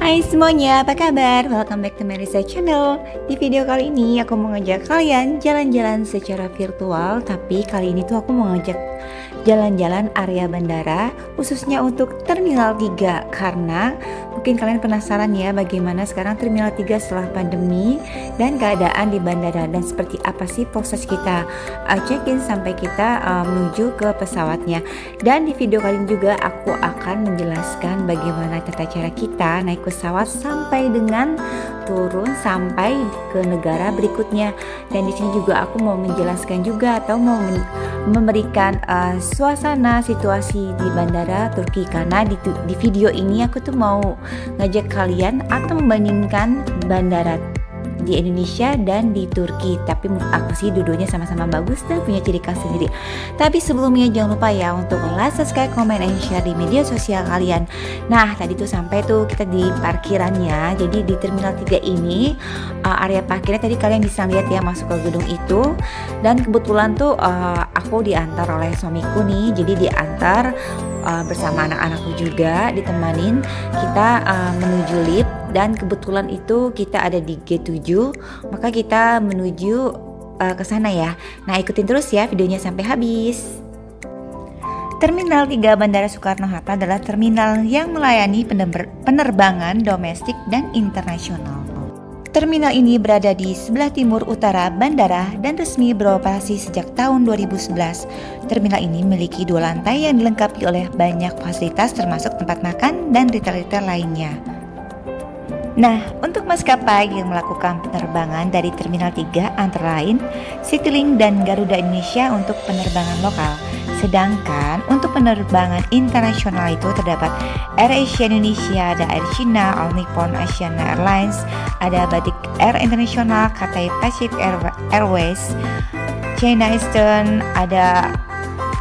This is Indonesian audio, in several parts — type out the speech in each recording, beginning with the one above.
Hai semuanya, apa kabar? Welcome back to Melisa Channel. Di video kali ini aku mau ngajak kalian jalan-jalan secara virtual. Tapi kali ini tuh aku mau ngajak jalan-jalan area bandara, khususnya untuk Terminal 3. Karena mungkin kalian penasaran ya bagaimana sekarang Terminal 3 setelah pandemi dan keadaan di bandara, dan seperti apa sih proses kita check-in sampai kita menuju ke pesawatnya. Dan di video kali ini juga aku akan menjelaskan bagaimana tata cara kita naik pesawat sampai dengan turun sampai ke negara berikutnya. Dan di sini juga aku mau menjelaskan juga atau mau memberikan suasana situasi di bandara Turki, karena di video ini aku tuh mau ngajak kalian atau membandingkan bandara di Indonesia dan di Turki. Tapi menurut aku sih dua-duanya sama-sama bagus dan punya ciri khas sendiri. Tapi sebelumnya jangan lupa ya untuk like, subscribe, comment, and share di media sosial kalian. Nah tadi tuh sampai tuh kita di parkirannya. Jadi di Terminal 3 ini area parkirnya tadi kalian bisa lihat ya, masuk ke gedung itu. Dan kebetulan tuh aku diantar oleh suamiku nih. Jadi diantar bersama anak-anakku juga, ditemanin kita menuju lift. Dan kebetulan itu kita ada di G7, maka kita menuju ke sana ya. Nah ikutin terus ya videonya sampai habis. Terminal 3 Bandara Soekarno-Hatta adalah terminal yang melayani penerbangan domestik dan internasional. Terminal ini berada di sebelah timur utara bandara dan resmi beroperasi sejak tahun 2011. Terminal ini memiliki 2 lantai yang dilengkapi oleh banyak fasilitas termasuk tempat makan dan retail-retail lainnya. Nah, untuk maskapai yang melakukan penerbangan dari Terminal 3 antara lain Citylink dan Garuda Indonesia untuk penerbangan lokal. Sedangkan untuk penerbangan internasional itu terdapat AirAsia Indonesia, ada Air China, All Nippon Asiana Airlines, ada Batik Air International, Cathay Pacific Airways, China Eastern, ada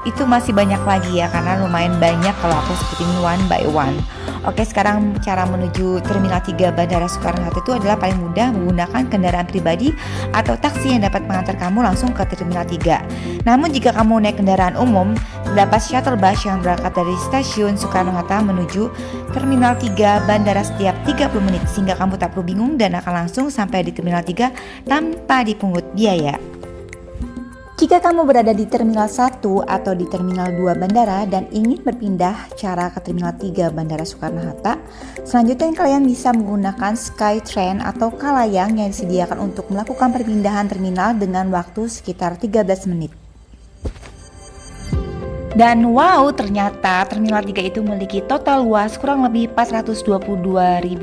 itu masih banyak lagi ya, karena lumayan banyak kalau aku sebutin one by one. Oke, sekarang cara menuju Terminal 3 Bandara Soekarno-Hatta itu adalah paling mudah menggunakan kendaraan pribadi atau taksi yang dapat mengantar kamu langsung ke Terminal 3. Namun jika kamu naik kendaraan umum, terdapat shuttle bus yang berangkat dari stasiun Soekarno-Hatta menuju Terminal 3 Bandara setiap 30 menit, sehingga kamu tak perlu bingung dan akan langsung sampai di Terminal 3 tanpa dipungut biaya. Jika kamu berada di Terminal 1 atau di Terminal 2 Bandara dan ingin berpindah cara ke Terminal 3 Bandara Soekarno-Hatta, selanjutnya kalian bisa menggunakan Skytrain atau Kalayang yang disediakan untuk melakukan perpindahan terminal dengan waktu sekitar 13 menit. Dan wow, ternyata Terminal 3 itu memiliki total luas kurang lebih 422.000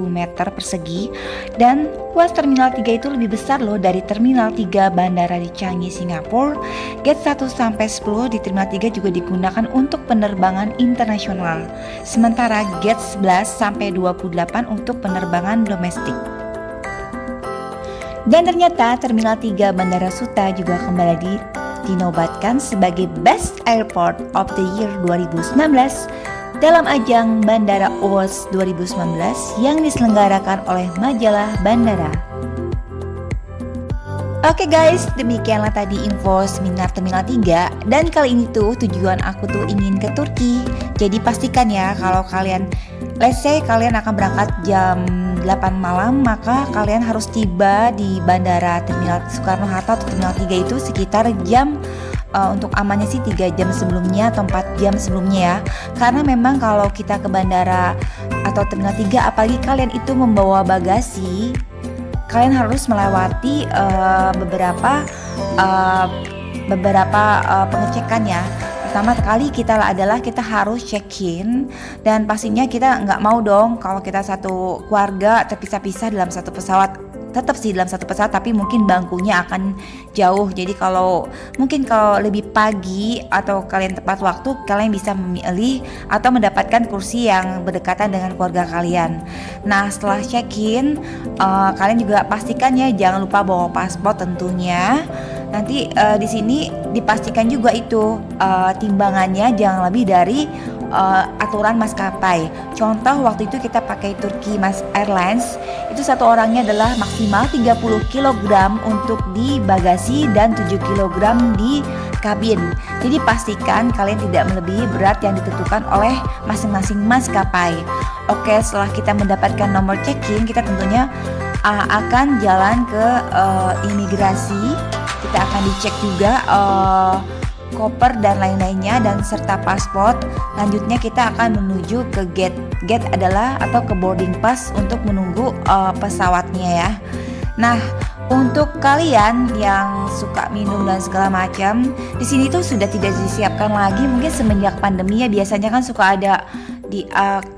meter persegi. Dan luas Terminal 3 itu lebih besar loh dari Terminal 3 Bandara di Changi, Singapura. Gate 1 sampai 10 di Terminal 3 juga digunakan untuk penerbangan internasional. Sementara Gate 11 sampai 28 untuk penerbangan domestik. Dan ternyata Terminal 3 Bandara Suta juga kembali dinobatkan sebagai Best Airport of the Year 2019 dalam ajang Bandara Awards 2019 yang diselenggarakan oleh majalah Bandara. Oke guys, demikianlah tadi info seminar Terminal 3. Dan kali ini tuh tujuan aku tuh ingin ke Turki. Jadi pastikan ya kalau kalian, let's say kalian akan berangkat jam 8 malam, maka kalian harus tiba di Bandara Terminal Soekarno-Hatta atau Terminal 3 itu sekitar jam untuk amannya sih 3 jam sebelumnya atau 4 jam sebelumnya ya. Karena memang kalau kita ke bandara atau Terminal 3, apalagi kalian itu membawa bagasi, kalian harus melewati beberapa pengecekan ya. Pertama kali kita harus check-in, dan pastinya kita nggak mau dong kalau kita satu keluarga terpisah-pisah dalam satu pesawat. Tetap sih dalam satu pesawat, tapi mungkin bangkunya akan jauh. Jadi kalau lebih pagi atau kalian tepat waktu, kalian bisa memilih atau mendapatkan kursi yang berdekatan dengan keluarga kalian. Nah setelah check-in, kalian juga pastikan ya jangan lupa bawa paspor tentunya. Nanti di sini dipastikan juga itu timbangannya jangan lebih dari aturan maskapai. Contoh waktu itu kita pakai Turki Airlines, itu satu orangnya adalah maksimal 30 kg untuk di bagasi dan 7 kg di kabin. Jadi pastikan kalian tidak melebihi berat yang ditentukan oleh masing-masing maskapai. Oke, setelah kita mendapatkan nomor check-in, kita tentunya akan jalan ke imigrasi. Kita akan dicek juga koper dan lain-lainnya dan serta paspor. Lanjutnya kita akan menuju ke gate. Gate adalah atau ke boarding pass untuk menunggu pesawatnya ya. Nah, untuk kalian yang suka minum dan segala macam, di sini tuh sudah tidak disiapkan lagi. Mungkin semenjak pandemi ya, biasanya kan suka ada di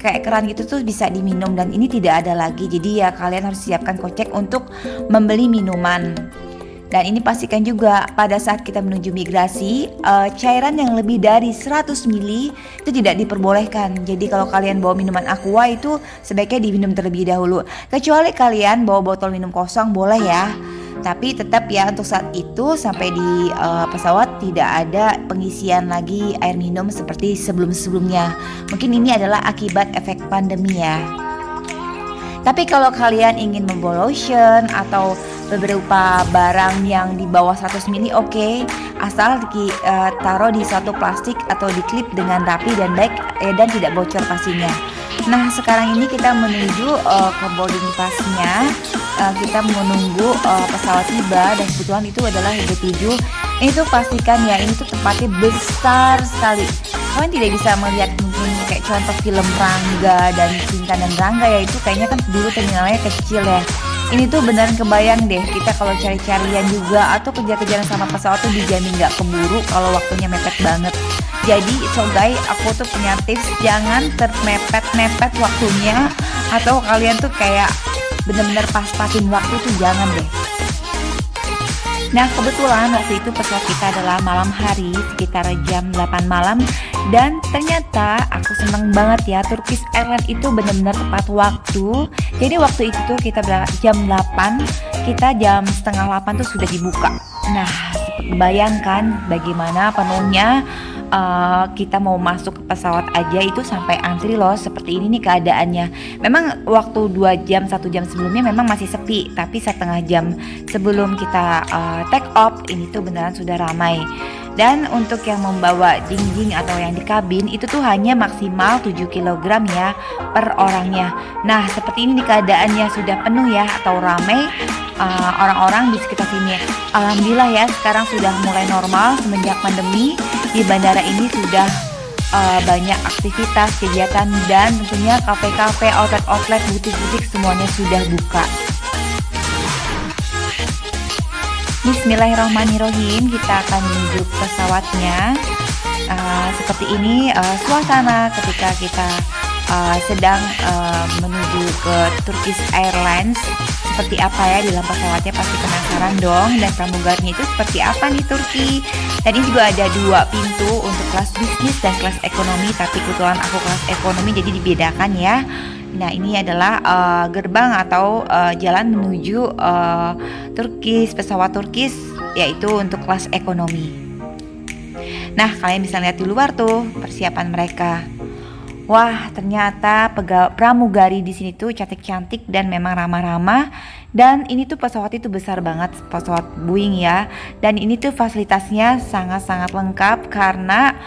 kayak keran gitu tuh bisa diminum, dan ini tidak ada lagi. Jadi ya kalian harus siapkan kocek untuk membeli minuman. Dan ini pastikan juga pada saat kita menuju migrasi, cairan yang lebih dari 100 ml itu tidak diperbolehkan. Jadi kalau kalian bawa minuman aqua itu sebaiknya diminum terlebih dahulu. Kecuali kalian bawa botol minum kosong boleh ya. Tapi tetap ya untuk saat itu sampai di pesawat tidak ada pengisian lagi air minum seperti sebelum-sebelumnya. Mungkin ini adalah akibat efek pandemi ya. Tapi kalau kalian ingin membawa lotion atau beberapa barang yang di bawah 100 ml oke, asal taruh di satu plastik atau diklip dengan rapi dan baik dan tidak bocor pastinya. Nah, sekarang ini kita menuju ke boarding pass-nya. Kita menunggu pesawat tiba, dan kebetulan itu adalah B7. Ini tuh pastikan ya, ini tuh tempatnya besar sekali. Kalian tidak bisa melihat mungkin kayak contoh film Rangga dan Cinta dan Rangga ya, itu kayaknya kan dulu terminalnya kecil ya. Ini tuh beneran kebayang deh, kita kalau cari-carian juga atau kejar-kejaran sama pesawat tuh dijamin gak keburu kalau waktunya mepet banget. Jadi so guys, aku tuh punya tips, jangan termepet-mepet waktunya, atau kalian tuh kayak bener-bener pas-pasin waktu tuh jangan deh. Nah, kebetulan waktu itu pesawat kita adalah malam hari sekitar jam 8 malam, dan ternyata aku seneng banget ya, Turkish Airlines itu benar-benar tepat waktu. Jadi waktu itu tuh kita jam 8, kita jam setengah 8 tuh sudah dibuka. Nah, bayangkan bagaimana penuhnya. Kita mau masuk ke pesawat aja itu sampai antri loh, seperti ini nih keadaannya. Memang waktu 2 jam 1 jam sebelumnya memang masih sepi, tapi setengah jam sebelum kita take off ini tuh beneran sudah ramai. Dan untuk yang membawa jinjing atau yang di kabin itu tuh hanya maksimal 7 kg ya per orangnya. Nah, seperti ini nih keadaannya, sudah penuh ya atau ramai orang-orang di sekitar sini. Alhamdulillah ya, sekarang sudah mulai normal semenjak pandemi. Di bandara ini sudah banyak aktivitas, kegiatan, dan tentunya kafe-kafe, outlet-outlet, butik-butik semuanya sudah buka. Bismillahirrahmanirrahim, kita akan menuju pesawatnya. Seperti ini suasana ketika kita sedang menuju ke Turkish Airlines. Seperti apa ya di dalam pesawatnya, pasti penasaran dong. Dan pramugarinya itu seperti apa nih Turki. Dan ini juga ada 2 pintu untuk kelas bisnis dan kelas ekonomi, tapi kebetulan aku kelas ekonomi jadi dibedakan ya. Nah, ini adalah gerbang atau jalan menuju pesawat Turkish, yaitu untuk kelas ekonomi. Nah, kalian bisa lihat di luar tuh persiapan mereka. Wah, ternyata pramugari di sini tuh cantik-cantik dan memang ramah-ramah. Dan ini tuh pesawat itu besar banget, pesawat Boeing ya. Dan ini tuh fasilitasnya sangat-sangat lengkap karena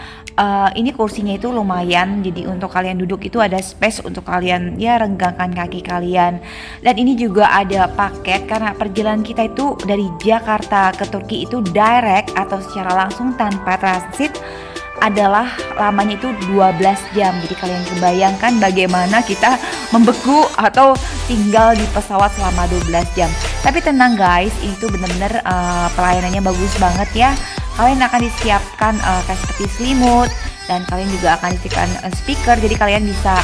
ini kursinya itu lumayan. Jadi untuk kalian duduk itu ada space untuk kalian ya renggangkan kaki kalian. Dan ini juga ada paket karena perjalanan kita itu dari Jakarta ke Turki itu direct atau secara langsung tanpa transit adalah lamanya itu 12 jam. Jadi kalian kebayangkan bagaimana kita membeku atau tinggal di pesawat selama 12 jam. Tapi tenang guys, ini tuh bener-bener pelayanannya bagus banget ya. Kalian akan disiapkan kayak seperti selimut, dan kalian juga akan disiapkan speaker. Jadi kalian bisa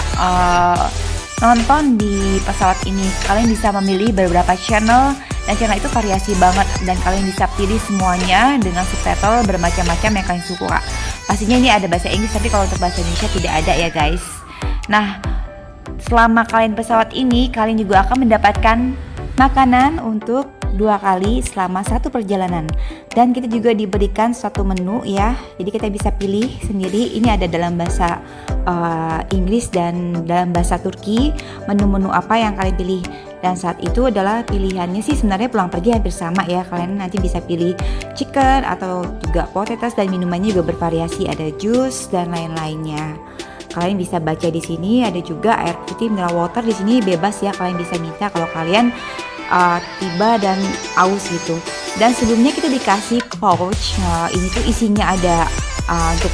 nonton di pesawat ini. Kalian bisa memilih beberapa channel, dan channel itu variasi banget, dan kalian bisa pilih semuanya dengan subtitle bermacam-macam yang kalian suka. Pastinya ini ada bahasa Inggris, tapi kalau untuk bahasa Indonesia tidak ada ya guys. Nah, selama kalian pesawat ini, kalian juga akan mendapatkan makanan untuk 2 kali selama 1 perjalanan. Dan kita juga diberikan suatu menu ya, jadi kita bisa pilih sendiri. Ini ada dalam bahasa Inggris dan dalam bahasa Turki, menu-menu apa yang kalian pilih. Dan saat itu adalah pilihannya sih sebenarnya pulang pergi hampir sama ya. Kalian nanti bisa pilih chicken atau juga potatoes, dan minumannya juga bervariasi, ada jus dan lain-lainnya. Kalian bisa baca di sini, ada juga air putih mineral water di sini bebas ya, kalian bisa minta kalau kalian tiba dan aus gitu. Dan sebelumnya kita dikasih pouch, ini tuh isinya ada untuk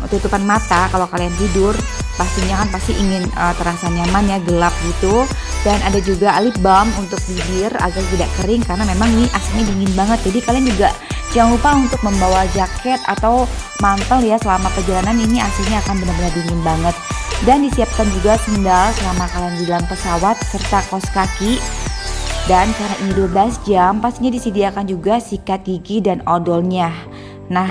tutupan mata kalau kalian tidur. Pastinya kan pasti ingin terasa nyaman ya, gelap gitu. Dan ada juga lip balm untuk bibir agar tidak kering karena memang ini aslinya dingin banget. Jadi kalian juga jangan lupa untuk membawa jaket atau mantel ya, selama perjalanan ini aslinya akan benar-benar dingin banget. Dan disiapkan juga sendal selama kalian di dalam pesawat serta kaos kaki. Dan karena ini 12 jam, pastinya disediakan juga sikat gigi dan odolnya. Nah,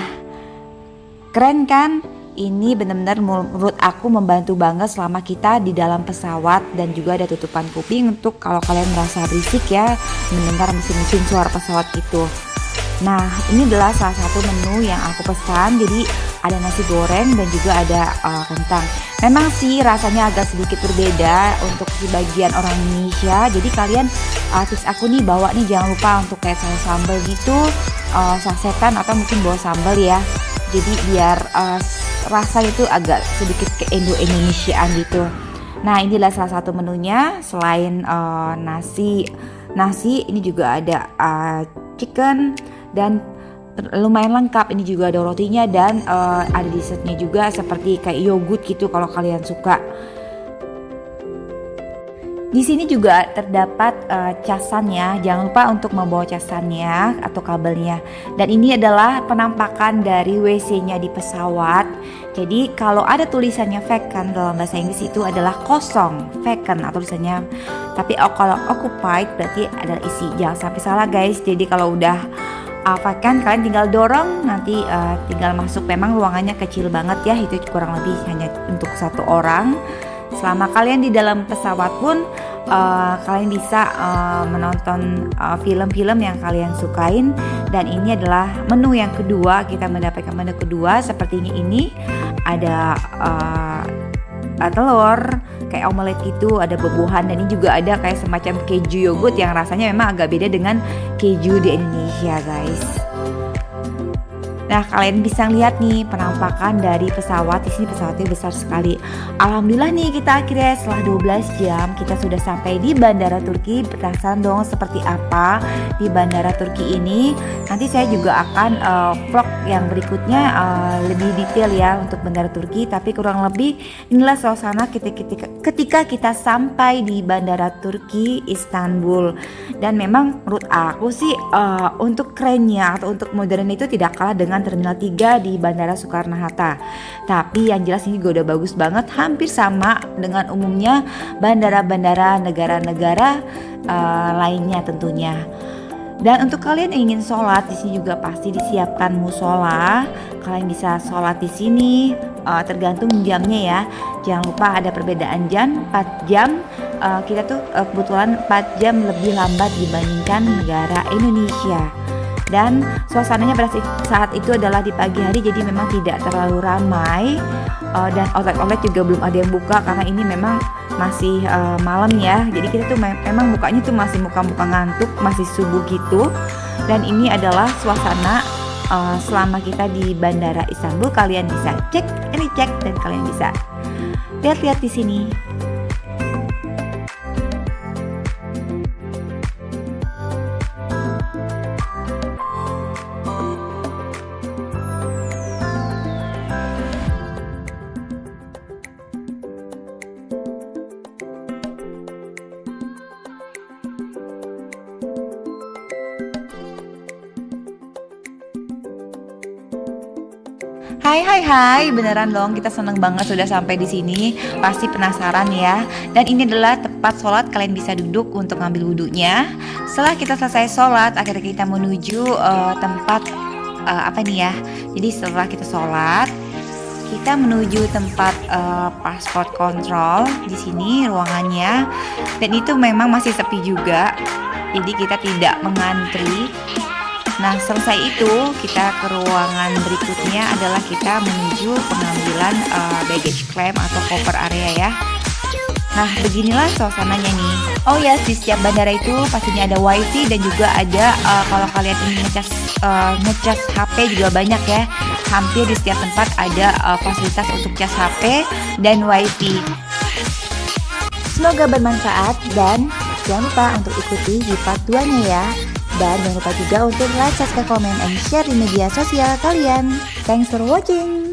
keren kan? Ini benar-benar menurut aku membantu banget selama kita di dalam pesawat. Dan juga ada tutupan kuping untuk kalau kalian merasa berisik ya, mendengar mesin-mesin suara pesawat gitu. Nah, ini adalah salah satu menu yang aku pesan. Jadi ada nasi goreng dan juga ada kentang. Memang sih rasanya agak sedikit berbeda untuk sebagian orang Indonesia. Jadi kalian tips aku nih, bawa nih jangan lupa untuk kayak saus sambal gitu, sasetan atau mungkin bawa sambal ya. Jadi biar rasa itu agak sedikit ke Indo-Indonesiaan gitu. Nah, inilah salah satu menunya. Selain nasi ini juga ada chicken dan lumayan lengkap. Ini juga ada rotinya dan ada dessertnya juga seperti kayak yogurt gitu kalau kalian suka. Di sini juga terdapat casannya, jangan lupa untuk membawa casannya atau kabelnya. Dan ini adalah penampakan dari WC-nya di pesawat. Jadi kalau ada tulisannya vacant dalam bahasa Inggris itu adalah kosong, vacant atau tulisannya. Tapi kalau occupied berarti adalah isi. Jangan sampai salah guys. Jadi kalau udah vacant kalian tinggal dorong, nanti tinggal masuk. Memang ruangannya kecil banget ya, itu kurang lebih hanya untuk satu orang. Selama kalian di dalam pesawat pun kalian bisa menonton film-film yang kalian sukain. Dan ini adalah menu yang kedua, kita mendapatkan menu kedua seperti ini. Ada telur kayak omelet gitu, ada buah-buahan, dan ini juga ada kayak semacam keju yogurt yang rasanya memang agak beda dengan keju di Indonesia guys. Nah, kalian bisa lihat nih penampakan dari pesawat. Di sini pesawatnya besar sekali. Alhamdulillah nih, kita akhirnya setelah 12 jam kita sudah sampai di Bandara Turki. Penasaran dong seperti apa di Bandara Turki ini. Nanti saya juga akan vlog yang berikutnya lebih detail ya untuk Bandara Turki. Tapi kurang lebih inilah suasana ketika kita sampai di Bandara Turki Istanbul. Dan memang menurut aku sih untuk kerennya atau untuk modern itu tidak kalah dengan Terminal 3 di Bandara Soekarno-Hatta. Tapi yang jelas ini juga udah bagus banget, hampir sama dengan umumnya bandara-bandara negara-negara lainnya tentunya. Dan untuk kalian yang ingin sholat, di sini juga pasti disiapkan musola. Kalian bisa sholat di sini, tergantung jamnya ya. Jangan lupa ada perbedaan jam, 4 jam. Kita tuh kebetulan 4 jam lebih lambat dibandingkan negara Indonesia. Dan suasananya pada saat itu adalah di pagi hari, jadi memang tidak terlalu ramai. Dan outlet juga belum ada yang buka karena ini memang masih malam ya. Jadi kita tuh memang mukanya tuh masih muka-muka ngantuk, masih subuh gitu. Dan ini adalah suasana selama kita di Bandara Istanbul. Kalian bisa cek, dan kalian bisa lihat-lihat di sini. Hai, beneran dong, kita seneng banget sudah sampai di sini. Pasti penasaran ya. Dan ini adalah tempat sholat, kalian bisa duduk untuk ngambil wudhunya. Setelah kita selesai sholat, akhirnya kita menuju tempat apa nih ya. Jadi setelah kita sholat, kita menuju tempat pasport control. Di sini ruangannya, dan itu memang masih sepi juga. Jadi kita tidak mengantri. Nah, selesai itu kita ke ruangan berikutnya adalah kita menuju pengambilan baggage claim atau koper area ya. Nah, beginilah suasananya nih. Oh ya, di setiap bandara itu pastinya ada wifi dan juga ada kalau kalian ingin ngecas HP juga banyak ya. Hampir di setiap tempat ada fasilitas untuk cas HP dan wifi. Semoga bermanfaat dan jangan lupa untuk ikuti di part 2-nya ya. Dan jangan lupa juga untuk like, subscribe, comment, and share di media sosial kalian. Thanks for watching.